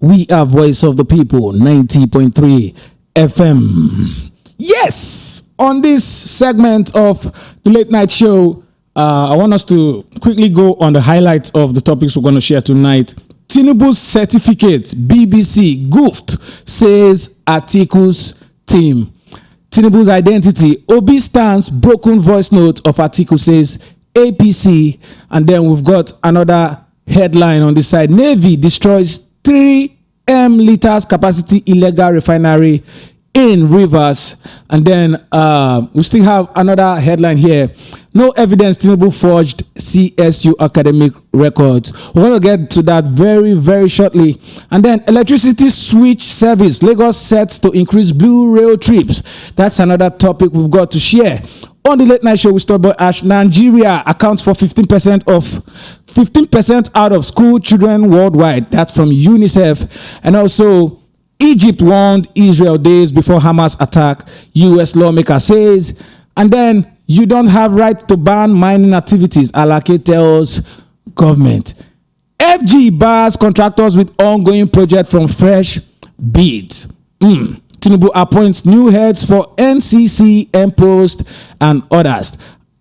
We are Voice of the People, 90.3 FM. Yes, on this segment of the late night show, I want us to quickly go on the highlights of the topics we're going to share tonight. Tinubu's certificate, BBC Goofed, says Atiku's team. Tinubu's identity, Obi stance, broken voice note of Atiku says APC. And then we've got another headline on this side. Navy destroys 3 M liters capacity illegal refinery in Rivers. And then we still have another headline here. No evidence Tinubu forged CSU academic records. We're going to get to that very, very shortly. And then electricity switch service. Lagos sets to increase blue rail trips. That's another topic we've got to share. On the late night show with Starboy Ash, Nigeria accounts for 15% out of school children worldwide. That's from UNICEF. And also, Egypt warned Israel days before Hamas attack. US lawmaker says. And then, you don't have right to ban mining activities, Alake tells government. FG bars contractors with ongoing project from fresh bids. Tinubu appoints new heads for NCC, MPost, and others.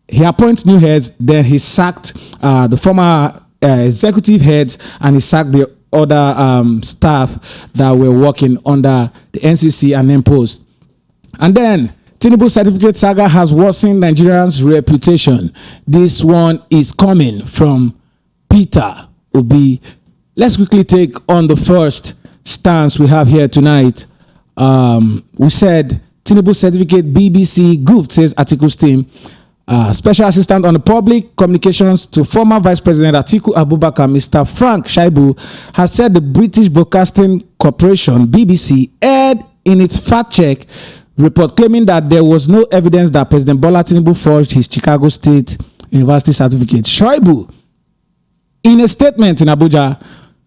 He appoints new heads, then he sacked the former executive heads, and he sacked the other staff that were working under the NCC and MPost. And then Tinubu certificate saga has worsened Nigerians' reputation. This one is coming from Peter Obi. Let's quickly take on the first stance we have here tonight. We said Tinubu certificate BBC Goofed, says Atiku's team. Special assistant on the public communications to former Vice President Atiku Abubakar, Mr. Frank Shaibu, has said the British Broadcasting Corporation, BBC, erred in its fact check report claiming that there was no evidence that President Bola Tinubu forged his Chicago State University certificate. Shaibu, in a statement in Abuja,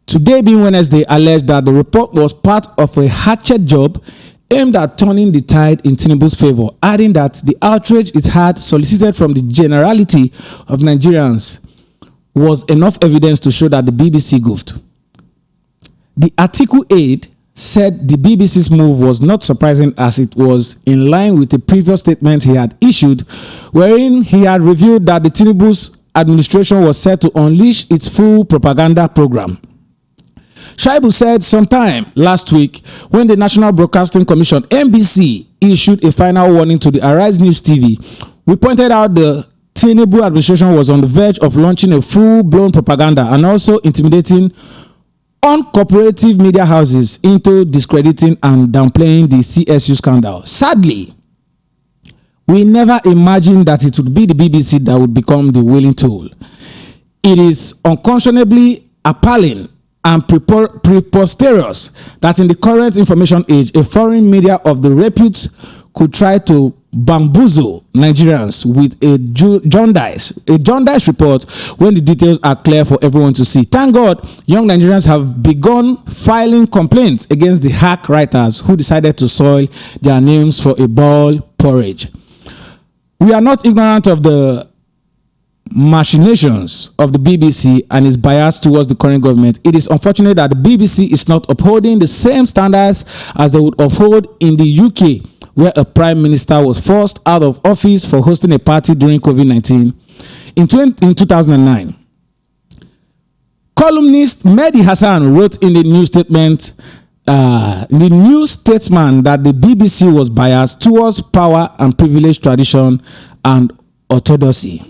today being Wednesday, alleged that the report was part of a hatchet job aimed at turning the tide in Tinubu's favor, adding that the outrage it had solicited from the generality of Nigerians was enough evidence to show that the BBC goofed. The Atiku aide said the BBC's move was not surprising as it was in line with the previous statement he had issued, wherein he had revealed that the Tinubu's administration was set to unleash its full propaganda program. Shaibu said sometime last week when the National Broadcasting Commission, NBC, issued a final warning to the Arise News TV, we pointed out the Tinubu administration was on the verge of launching a full-blown propaganda and also intimidating uncooperative media houses into discrediting and downplaying the CSU scandal. Sadly, we never imagined that it would be the BBC that would become the willing tool. It is unconscionably appalling and preposterous that in the current information age, a foreign media of the repute could try to bamboozle Nigerians with a jaundice report when the details are clear for everyone to see. Thank God, young Nigerians have begun filing complaints against the hack writers who decided to soil their names for a ball porridge. We are not ignorant of the machinations of the BBC and its bias towards the current government. It is unfortunate that the BBC is not upholding the same standards as they would uphold in the UK, where a prime minister was forced out of office for hosting a party during COVID-19 in 2009. Columnist Mehdi Hassan wrote in the New Statement, the New Statesman, that the BBC was biased towards power and privilege, tradition and orthodoxy.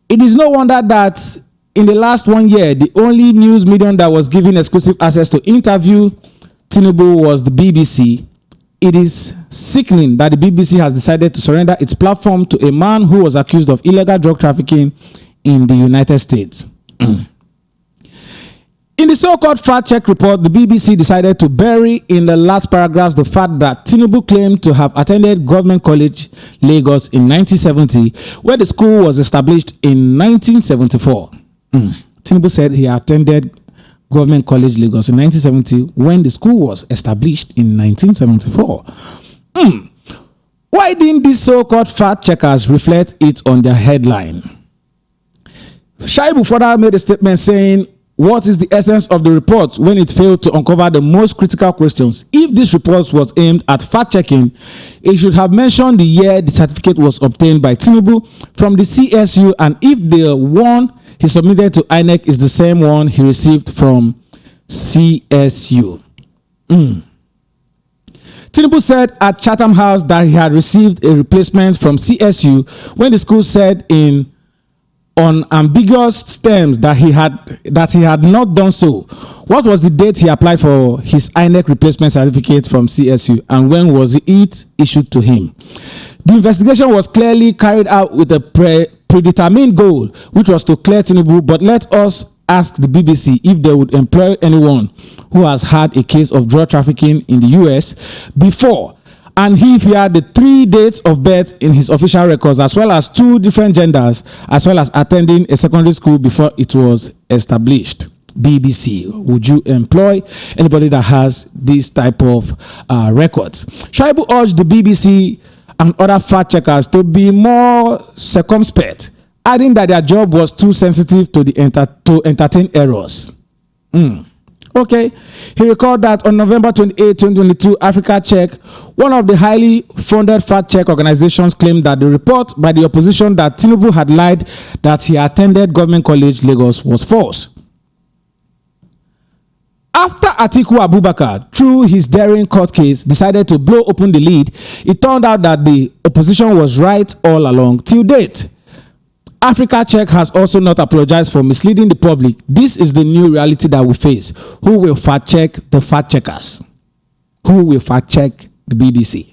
It is no wonder that in the last 1 year, the only news medium that was given exclusive access to interview Tinubu was the BBC. It is sickening that the BBC has decided to surrender its platform to a man who was accused of illegal drug trafficking in the United States. In the so-called fact-check report, the BBC decided to bury in the last paragraphs the fact that Tinubu claimed to have attended Government College, Lagos in 1970, where the school was established in 1974. Tinubu said he attended Government College, Lagos in 1970 when the school was established in 1974. Why didn't these so-called fact-checkers reflect it on their headline? Shaibu further made a statement saying, what is the essence of the report when it failed to uncover the most critical questions? If this report was aimed at fact-checking, it should have mentioned the year the certificate was obtained by Tinubu from the CSU, and if the one he submitted to INEC is the same one he received from CSU. Tinubu said at Chatham House that he had received a replacement from CSU when the school said in unambiguous terms that he had not done so. What was the date he applied for his INEC replacement certificate from CSU, and when was it issued to him? The investigation was clearly carried out with a predetermined goal, which was to clear Tinubu, but let us ask the BBC if they would employ anyone who has had a case of drug trafficking in the US before, and if he had the 3 dates of birth in his official records, as well as 2 different genders, as well as attending a secondary school before it was established. BBC, would you employ anybody that has this type of records? Shaibu urged the BBC and other fact checkers to be more circumspect, adding that their job was too sensitive to entertain errors. Okay, he recalled that on November 28, 2022, Africa Check, one of the highly funded fact-check organizations, claimed that the report by the opposition that Tinubu had lied that he attended Government College, Lagos, was false. After Atiku Abubakar, through his daring court case, decided to blow open the lid, it turned out that the opposition was right all along till date. Africa Check has also not apologized for misleading the public. This is the new reality that we face. Who will fact check the fact checkers? Who will fact check the BBC?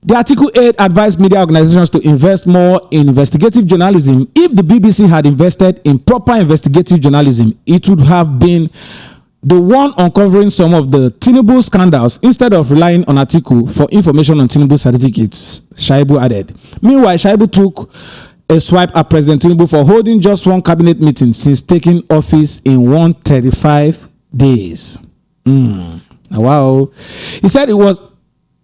The Atiku aid advised media organizations to invest more in investigative journalism. If the BBC had invested in proper investigative journalism, it would have been the one uncovering some of the Tinubu scandals instead of relying on Atiku for information on Tinubu certificates, Shaibu added. Meanwhile, Shaibu took a swipe at President Tinubu for holding just one cabinet meeting since taking office in 135 days. Wow. He said it was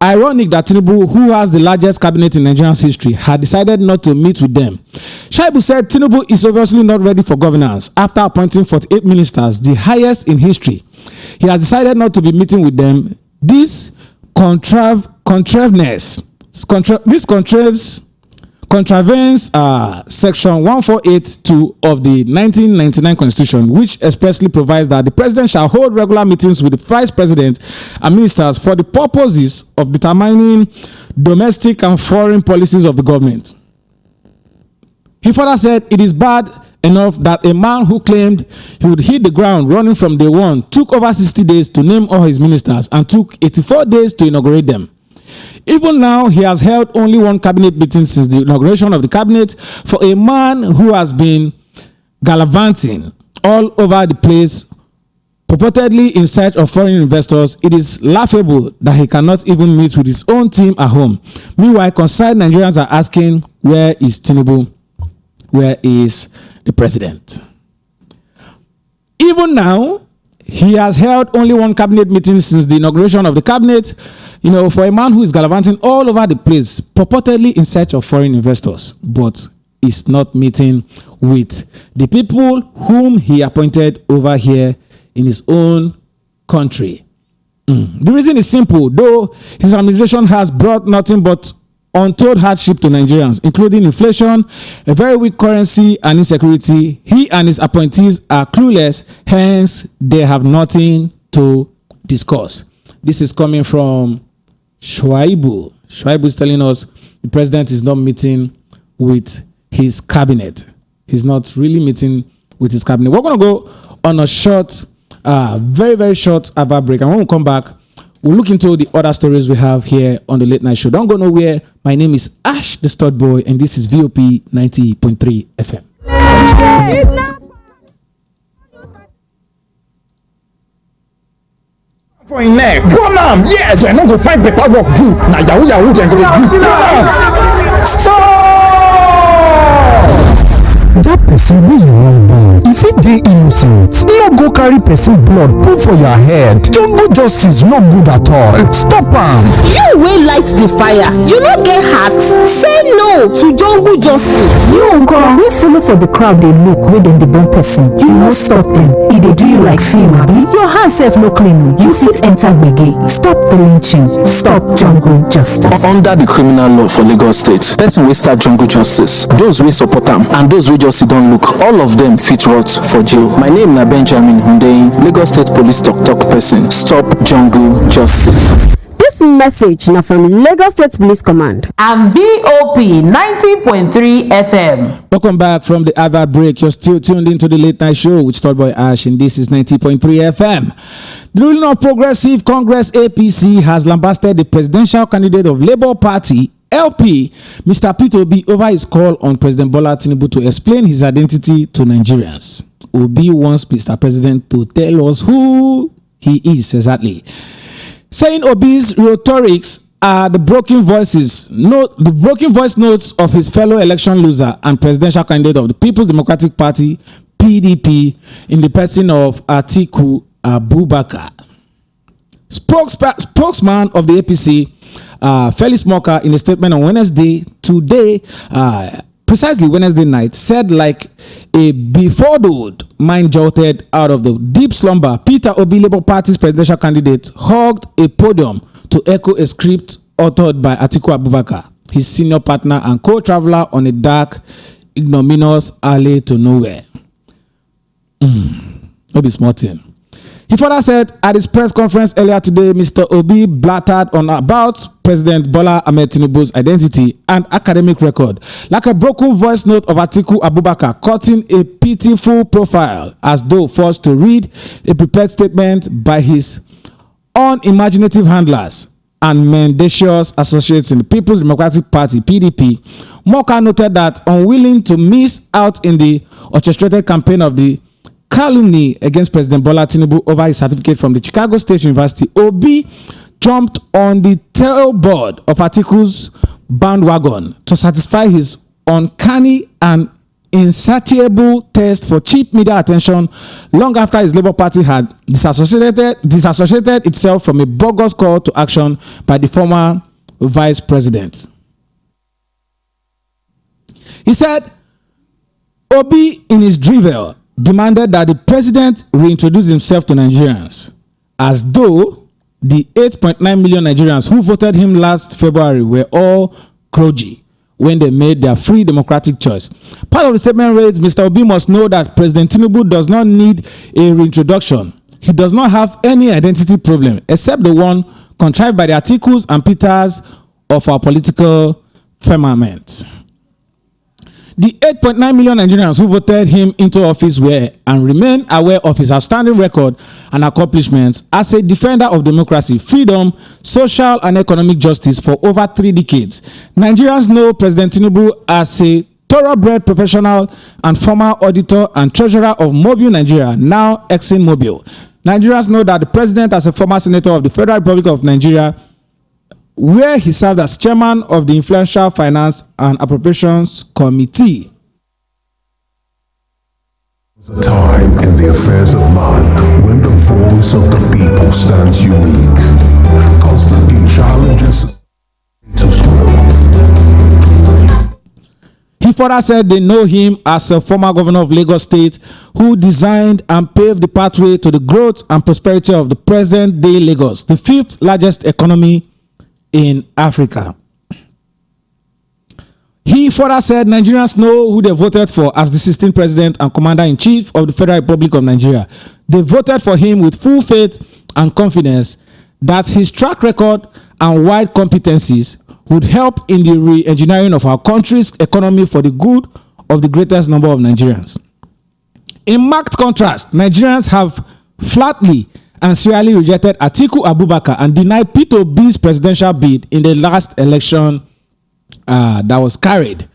ironic that Tinubu, who has the largest cabinet in Nigeria's history, had decided not to meet with them. Shaibu said Tinubu is obviously not ready for governance. After appointing 48 ministers, the highest in history, he has decided not to be meeting with them. This contravenes section 1482 of the 1999 Constitution, which expressly provides that the president shall hold regular meetings with the vice president and ministers for the purposes of determining domestic and foreign policies of the government. He further said it is bad enough that a man who claimed he would hit the ground running from day one took over 60 days to name all his ministers and took 84 days to inaugurate them. Even now, he has held only one cabinet meeting since the inauguration of the cabinet. For a man who has been gallivanting all over the place, purportedly in search of foreign investors, it is laughable that he cannot even meet with his own team at home. Meanwhile, concerned Nigerians are asking, where is Tinubu? Where is the president? Even now, he has held only one cabinet meeting since the inauguration of the cabinet. You know, for a man who is gallivanting all over the place, purportedly in search of foreign investors, but is not meeting with the people whom he appointed over here in his own country. The reason is simple. Though his administration has brought nothing but untold hardship to Nigerians, including inflation, a very weak currency, and insecurity, he and his appointees are clueless, hence they have nothing to discuss. This is coming from Shaibu. Shaibu is telling us the president is not meeting with his cabinet. He's not really meeting with his cabinet. We're going to go on a short, very, very short ABBA break. And when we come back, we'll look into the other stories we have here on the Late Night Show. Don't go nowhere. My name is Ash the Stud Boy, and this is VOP 90.3 FM. For in neck. Go now. Yes, I not go find better work do. Now Yahoo then go do. Stop! that person wey you wan born, if it dey innocent, no go carry person blood put for your head. Jungle justice no good at all. Stop am. You wey light the fire, you no get heart. Say no to jungle justice. You uncle wey follow for the crowd dey look wey dem dey born person, you no stop dem. E dey do you like film abi? Your hand sef no clean o. You fit enter gbege. Stop the lynching. Stop jungle justice. Under the criminal law for Lagos State, person wey start jungle justice, those wey support am and those wey just sit down look, all of them fit rot for jail. My name na Benjamin Hundeyin, Lagos State Police talk person. Stop jungle justice. This message now from Lagos State Police Command and VOP 90.3 FM. Welcome back from the advert break. You're still tuned into the late night show with Starboy Ash, and this is 90.3 FM. The ruling of Progressive Congress APC has lambasted the presidential candidate of Labour Party LP, Mr. Peter Obi, over his call on President Bola Tinubu to explain his identity to Nigerians. Obi wants Mr. President to tell us who he is exactly, saying Obi's rhetorics are the broken voice notes of his fellow election loser and presidential candidate of the People's Democratic Party (PDP) in the person of Atiku Abubakar. Spokesman of the APC, Felix Moka, in a statement on Wednesday night, said like a befuddled mind jolted out of the deep slumber, Peter Obi, Labour Party's presidential candidate, hugged a podium to echo a script authored by Atiku Abubakar, his senior partner and co-traveler on a dark, ignominious alley to nowhere. Obi Smartin. He further said at his press conference earlier today, Mr. Obi blattered on about President Bola Ahmed Tinubu's identity and academic record, like a broken voice note of Atiku Abubakar cutting a pitiful profile as though forced to read a prepared statement by his unimaginative handlers and mendacious associates in the People's Democratic Party (PDP). Moka noted that unwilling to miss out in the orchestrated campaign of the calumny against President Bola Tinubu over his certificate from the Chicago State University, Obi jumped on the tailboard of Atiku's bandwagon to satisfy his uncanny and insatiable thirst for cheap media attention long after his Labour Party had disassociated itself from a bogus call to action by the former vice president. He said Obi, in his drivel, demanded that the president reintroduce himself to Nigerians, as though the 8.9 million Nigerians who voted him last February were all grudgy when they made their free democratic choice. Part of the statement reads, Mr. Obi must know that President Tinubu does not need a reintroduction. He does not have any identity problem except the one contrived by the Atikus and Peters of our political firmament. The 8.9 million Nigerians who voted him into office were and remain aware of his outstanding record and accomplishments as a defender of democracy, freedom, social and economic justice for over 3 decades. Nigerians know President Tinubu as a thoroughbred professional and former auditor and treasurer of Mobil Nigeria, now ExxonMobil. Nigerians know that the president as a former senator of the Federal Republic of Nigeria, where he served as chairman of the Influential Finance and Appropriations Committee. There's a time in the affairs of man when the voice of the people stands unique, constantly challenges to school. He further said they know him as a former governor of Lagos State who designed and paved the pathway to the growth and prosperity of the present-day Lagos, the 5th largest economy in Africa. He further said Nigerians know who they voted for as the 16th president and commander-in-chief of the Federal Republic of Nigeria. They voted for him with full faith and confidence that his track record and wide competencies would help in the re-engineering of our country's economy for the good of the greatest number of Nigerians. In marked contrast, Nigerians have flatly and serially rejected Atiku Abubakar and denied Peter Obi's presidential bid in the last election that was carried.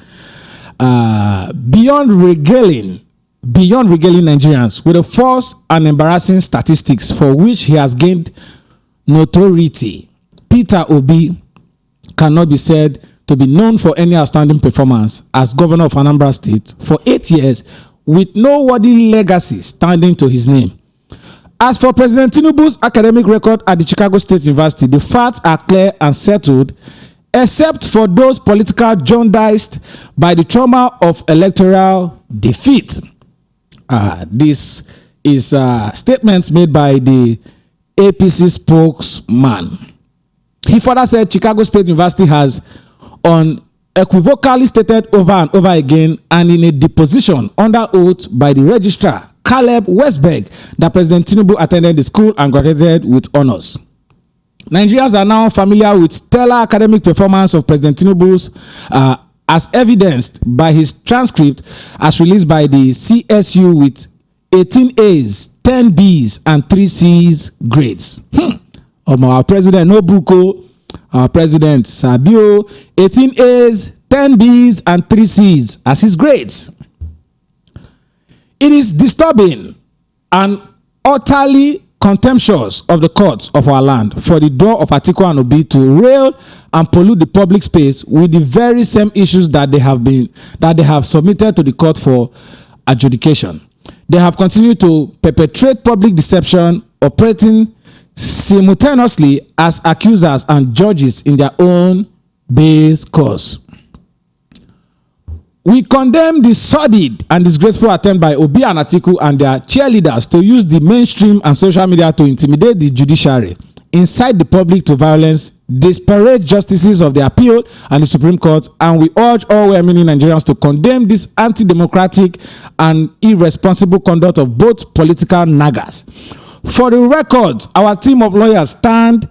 Beyond regaling Nigerians with the false and embarrassing statistics for which he has gained notoriety, Peter Obi cannot be said to be known for any outstanding performance as governor of Anambra State for 8 years with no worthy legacy standing to his name. As for President Tinubu's academic record at the Chicago State University, the facts are clear and settled, except for those political jaundiced by the trauma of electoral defeat. This is statements made by the APC spokesman. He further said Chicago State University has unequivocally stated over and over again and in a deposition under oath by the registrar Caleb Westberg that President Tinubu attended the school and graduated with honors. Nigerians are now familiar with stellar academic performance of President Tinubu's as evidenced by his transcript as released by the CSU with 18 A's, 10 B's, and 3 C's grades. Our president, no buko. Our president, Sabio, 18 A's, 10 B's, and 3 C's as his grades. It is disturbing and utterly contemptuous of the courts of our land for the door of Atiku and Obi to rail and pollute the public space with the very same issues that they have submitted to the court for adjudication. They have continued to perpetrate public deception, operating simultaneously as accusers and judges in their own base cause. We condemn the sordid and disgraceful attempt by Obi and Atiku and their cheerleaders to use the mainstream and social media to intimidate the judiciary, incite the public to violence, disparage justices of the appeal and the Supreme Court, and we urge all well-meaning Nigerians to condemn this anti-democratic and irresponsible conduct of both political nagas. For the record, our team of lawyers stand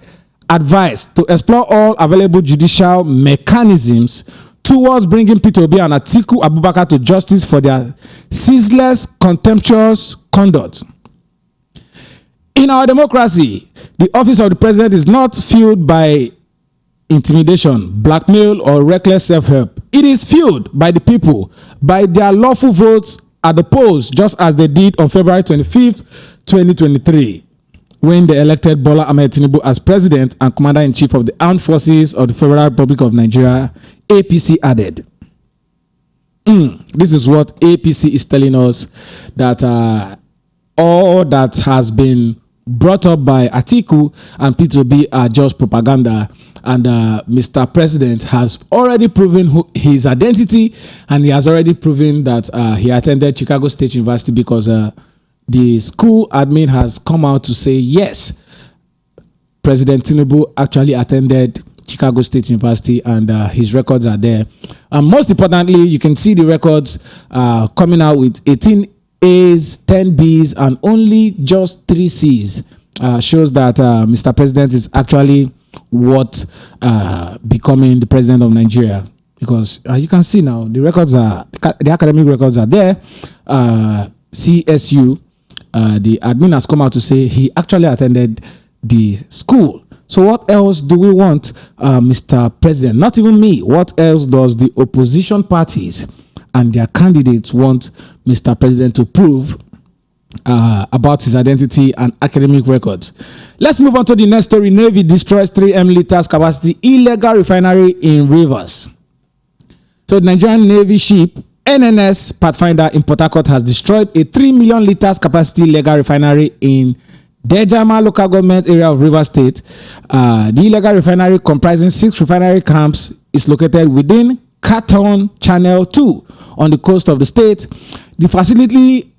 advised to explore all available judicial mechanisms towards bringing Peter Obi and Atiku Abubakar to justice for their ceaseless, contemptuous conduct. In our democracy, the office of the president is not fueled by intimidation, blackmail, or reckless self-help. It is fueled by the people, by their lawful votes at the polls, just as they did on February 25th, 2023, when they elected Bola Ahmed Tinubu as president and commander-in-chief of the Armed Forces of the Federal Republic of Nigeria. APC added. This is what APC is telling us, that all that has been brought up by Atiku and Peter Obi are just propaganda, and Mr. President has already proven his identity, and he has already proven that he attended Chicago State University, because the school admin has come out to say yes, President Tinubu actually attended Chicago State University, and his records are there. And most importantly, you can see the records coming out with 18 A's, 10 B's, and only just 3 C's. Shows that Mr. President is actually what becoming the president of Nigeria, because you can see now the records are, the academic records are there. CSU, the admin has come out to say he actually attended the school. So what else do we want, Mr. President? Not even me. What else does the opposition parties and their candidates want Mr. President to prove about his identity and academic records? Let's move on to the next story. Navy destroys 3M liters capacity illegal refinery in Rivers. So the Nigerian Navy ship NNS Pathfinder in Port Harcourt has destroyed a 3 million liters capacity illegal refinery in Dejama local government area of Rivers State. The illegal refinery, comprising 6 refinery camps, is located within Canton Channel 2 on the coast of the state. The facility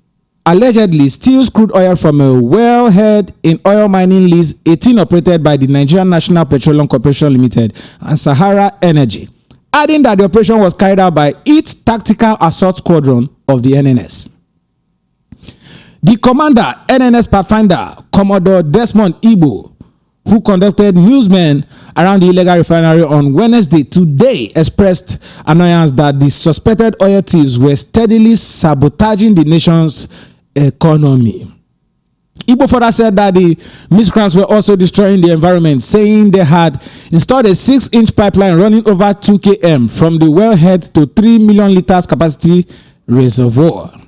allegedly steals crude oil from a wellhead in oil mining lease 18 operated by the Nigerian National Petroleum Corporation Limited and Sahara Energy, adding that the operation was carried out by its Tactical Assault Squadron of the NNS. The commander, NNS Pathfinder, Commodore Desmond Igbo, who conducted newsmen around the illegal refinery on Wednesday today, expressed annoyance that the suspected oil thieves were steadily sabotaging the nation's economy. Igbo further said that the miscreants were also destroying the environment, saying they had installed a 6-inch pipeline running over 2 km from the wellhead to 3 million liters capacity reservoir,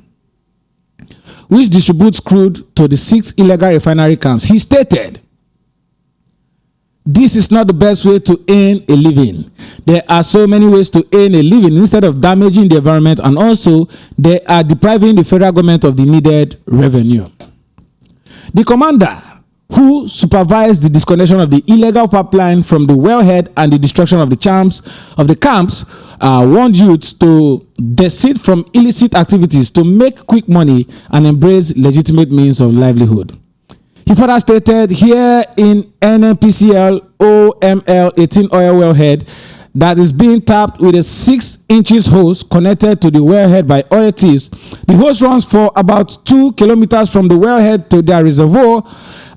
which distributes crude to the 6 illegal refinery camps. He stated, this is not the best way to earn a living. There are so many ways to earn a living instead of damaging the environment, and also they are depriving the federal government of the needed revenue. The commander who supervised the disconnection of the illegal pipeline from the wellhead and the destruction of the camps warned youths to desist from illicit activities to make quick money and embrace legitimate means of livelihood. He further stated here in NNPCL OML 18 oil wellhead that is being tapped with a 6-inch hose connected to the wellhead by oil thieves. The hose runs for about 2 kilometers from the wellhead to their reservoir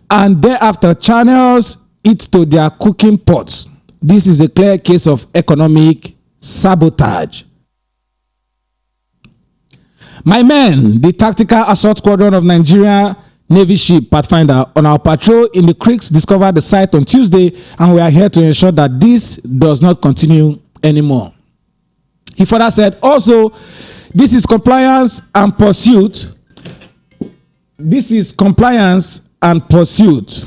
and thereafter channels it to their cooking pots. This is a clear case of economic sabotage. My men, the Tactical Assault Squadron of Nigeria Navy ship Pathfinder on our patrol in the creeks discovered the site on Tuesday, and we are here to ensure that this does not continue anymore. He further said, also, this is compliance and pursuit. This is compliance and pursuit.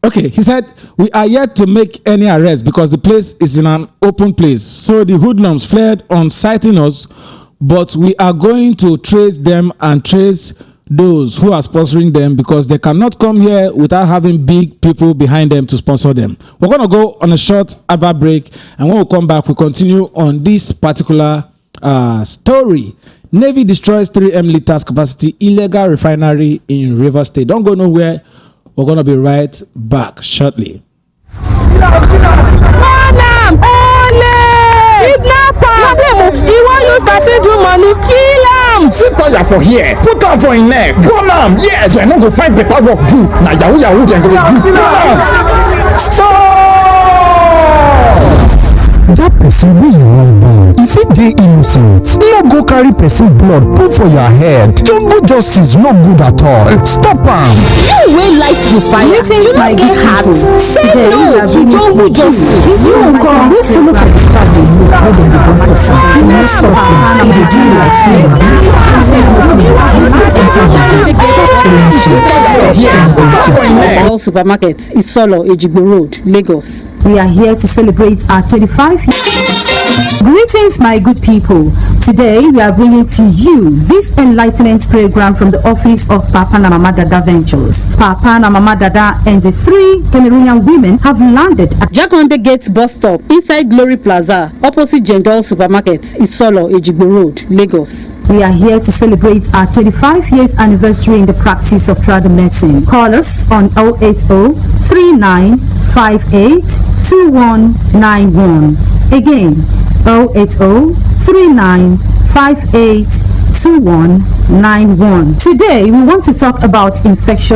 Okay, he said, we are yet to make any arrest because the place is in an open place. So the hoodlums fled on sighting us, but we are going to trace them and trace those who are sponsoring them, because they cannot come here without having big people behind them to sponsor them. We're going to go on a short advert break, and when we come back, we continue on this particular story. Navy destroys 3M liters capacity illegal refinery in Rivers State. Don't go nowhere. We're going to be right back shortly. Money, kill am. Sit tire for here, put am for him neck, burn am. Yes, I no go find better work do. Na yahoo dem go do. Stop! That person wey you wan born, if it dey innocent, no go carry person blood put for your head. Jumbo justice no good at all. Stop am. You wey light the fire, you no get heart. Say no to jumbo justice. You come, we follow for the fact dey look how dem dey born person. You no stop dem, e dey do you like film. All supermarket is Solo, Ejigbo Road, Lagos. We are here to celebrate our 25 Greetings, my good people. Today, we are bringing to you this enlightenment program from the office of Papa and Mama Dada Ventures. Papa and Mama Dada and the 3 Cameroonian women have landed at Jakonde Gate bus stop inside Glory Plaza, opposite Jendol Supermarket, Isolo, Ejigbo Road, Lagos. We are here to celebrate our 25 years anniversary in the practice of traditional medicine. Call us on 080-3958-2191. Again, 080-3958-2191. Today, we want to talk about infectious